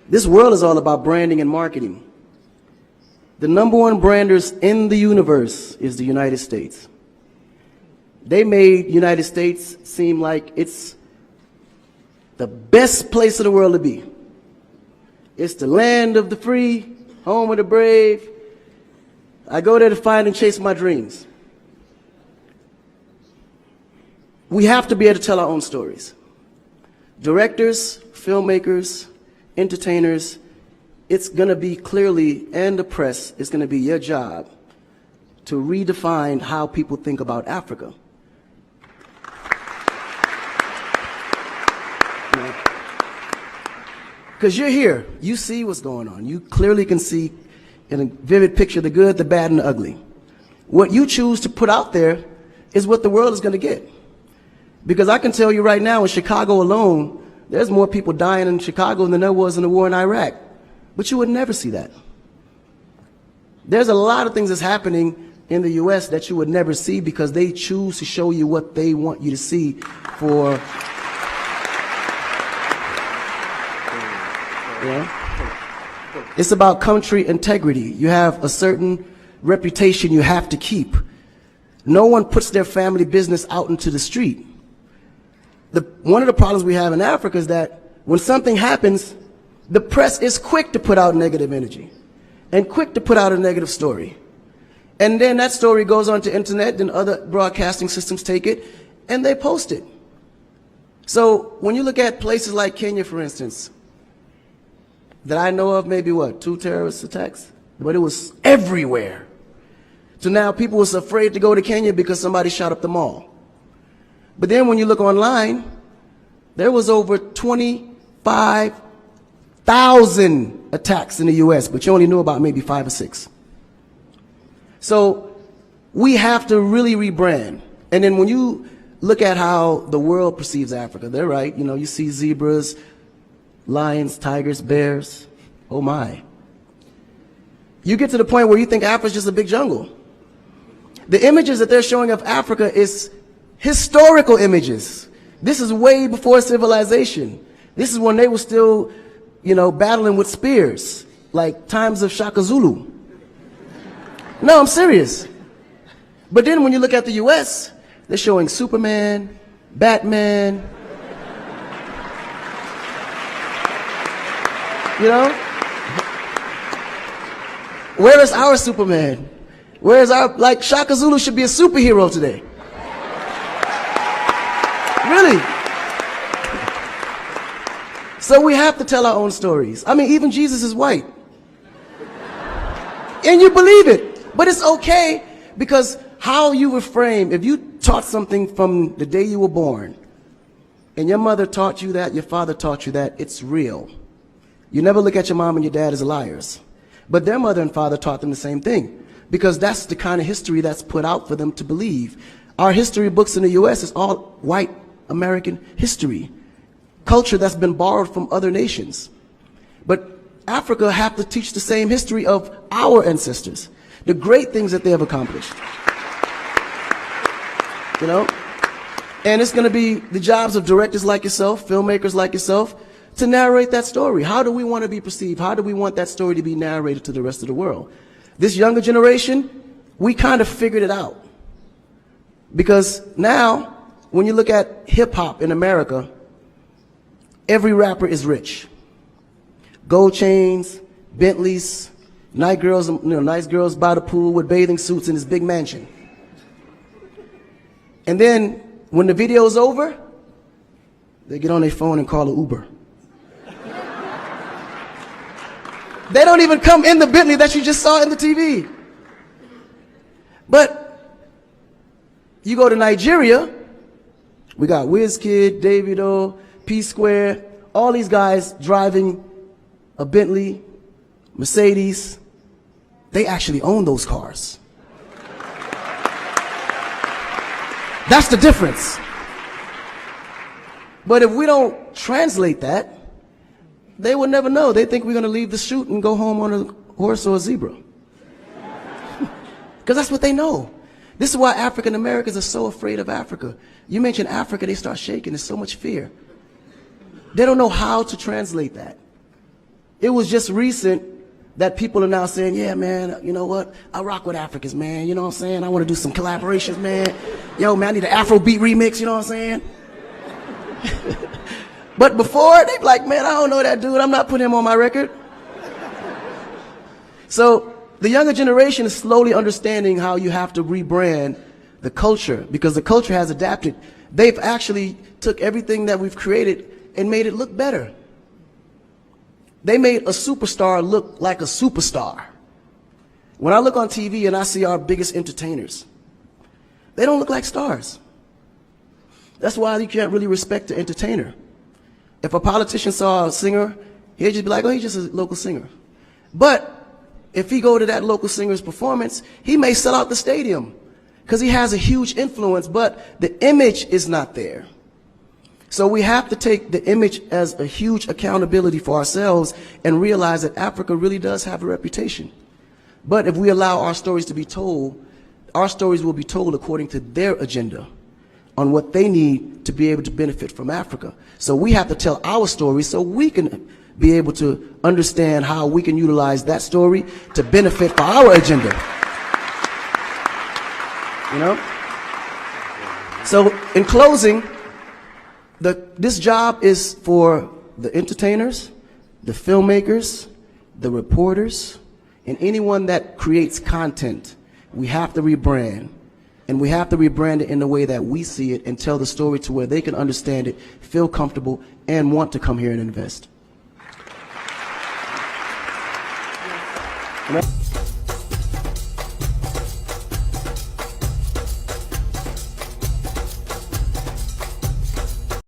This world is all about branding and marketing. The number one branders in the universe is the United States. They made United States seem like it's the best place in the world to be. It's the land of the free, home of the brave. I go there to find and chase my dreams. We have to be able to tell our own stories. Directors, filmmakers, entertainers, it's going to be clearly, and the press, it's going to be your job to redefine how people think about Africa. Because you're here, you see what's going on. You clearly can see in a vivid picture the good, the bad, and the ugly. What you choose to put out there is what the world is going to get. Because I can tell you right now, in Chicago alone, there's more people dying in Chicago than there was in the war in Iraq. But you would never see that. There's a lot of things that's happening in the U.S. that you would never see because they choose to show you what they want you to see for, It's about country integrity. You have a certain reputation you have to keep. No one puts their family business out into the street. One of the problems we have in Africa is that when something happens, the press is quick to put out negative energy and quick to put out a negative story. And then that story goes on to internet, and other broadcasting systems take it and they post it. So when you look at places like Kenya, for instance, that I know of, maybe 2 terrorist attacks, but it was everywhere. So now people was afraid to go to Kenya because somebody shot up the mall. But then when you look online, there was over 25,000 attacks in the U.S., but you only knew about maybe 5 or 6. So we have to really rebrand. And then when you look at how the world perceives Africa, they're right. You see zebras, lions, tigers, bears. Oh my. You get to the point where you think Africa's just a big jungle. The images that they're showing of Africa is historical images. This is way before civilization. This is when they were still, battling with spears, like times of Shaka Zulu. No, I'm serious. But then when you look at the U.S., they're showing Superman, Batman, Where is our Superman? Where is our, Shaka Zulu should be a superhero today. Really. So we have to tell our own stories. I mean, even Jesus is white. And you believe it. But it's okay, because how you were framed, if you taught something from the day you were born, and your mother taught you that, your father taught you that, it's real. You never look at your mom and your dad as liars. But their mother and father taught them the same thing, because that's the kind of history that's put out for them to believe. Our history books in the U.S. is all white American history, culture that's been borrowed from other nations. But Africa have to teach the same history of our ancestors, the great things that they have accomplished. And it's going to be the jobs of directors like yourself, filmmakers like yourself, to narrate that story. How do we want to be perceived? How do we want that story to be narrated to the rest of the world? This younger generation, we kind of figured it out. Because now, when you look at hip-hop in America, every rapper is rich. Gold chains, Bentleys, nice girls by the pool with bathing suits in this big mansion. And then, when the video's over, they get on their phone and call an Uber. They don't even come in the Bentley that you just saw in the TV. But you go to Nigeria, we got Wizkid, Davido, P-Square, all these guys driving a Bentley, Mercedes. They actually own those cars. That's the difference. But if we don't translate that, they will never know. They think we're going to leave the shoot and go home on a horse or a zebra. Because that's what they know. This is why African Americans are so afraid of Africa. You mention Africa, they start shaking. There's so much fear. They don't know how to translate that. It was just recent that people are now saying, yeah, man, you know what? I rock with Africans, man. You know what I'm saying? I want to do some collaborations, man. Yo, man, I need an Afrobeat remix, you know what I'm saying? But before, they'd be like, man, I don't know that dude. I'm not putting him on my record. So the younger generation is slowly understanding how you have to rebrand the culture, because the culture has adapted. They've actually took everything that we've created and made it look better. They made a superstar look like a superstar. When I look on TV and I see our biggest entertainers, they don't look like stars. That's why you can't really respect the entertainer. If a politician saw a singer, he'd just be like, oh, he's just a local singer. But if he go to that local singer's performance, he may sell out the stadium because he has a huge influence, but the image is not there. So we have to take the image as a huge accountability for ourselves and realize that Africa really does have a reputation. But if we allow our stories to be told, our stories will be told according to their agenda on what they need to be able to benefit from Africa. So we have to tell our story so we can be able to understand how we can utilize that story to benefit for our agenda. You know? So in closing, this job is for the entertainers, the filmmakers, the reporters, and anyone that creates content. We have to rebrand. And we have to rebrand it in the way that we see it and tell the story to where they can understand it, feel comfortable, and want to come here and invest. You know?